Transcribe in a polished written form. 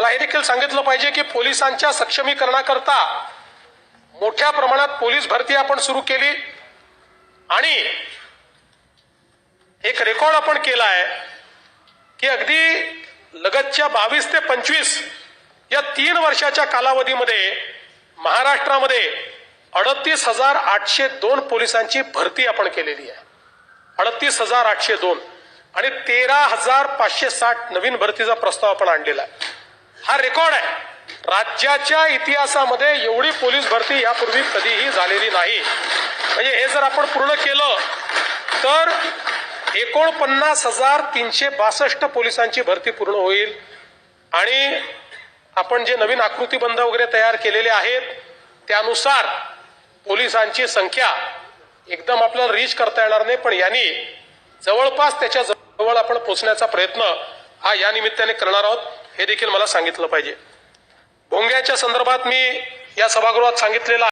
मला हे देखील सांगितलं पाहिजे की पोलिसांच्या सक्षमीकरणाकरता मोठ्या प्रमाणात पोलीस भरती आपण सुरू केली आणि एक रेकॉर्ड आपण केला आहे की अगदी लगतच्या 22 ते 25 या 3 वर्षाच्या कालावधीमध्ये महाराष्ट्रामध्ये 38,802 पोलिसांची भरती आपण केलेली आहे. 38,802 आणि 13,560 नवीन भरतीचा प्रस्ताव आपण आणलेला आहे. हा रेकॉर्ड आहे. राज्याच्या इतिहासामध्ये एवढी पोलीस भरती यापूर्वी कधीही झालेली नाही. म्हणजे हे जर आपण पूर्ण केलं तर 49,362 पोलिसांची भरती पूर्ण होईल आणि आपण जे नवीन आकृतीबंध वगैरे तयार केलेले आहेत त्यानुसार पोलिसांची संख्या एकदम आपल्याला रीच करता येणार नाही, पण यांनी जवळपास त्याच्या जवळ आपण पोहोचण्याचा प्रयत्न हा या निमित्ताने करणार आहोत हे देखील मला सांगितलं पाहिजे. भोंग्याच्या संदर्भात मी या सभागृहात सांगितलेलं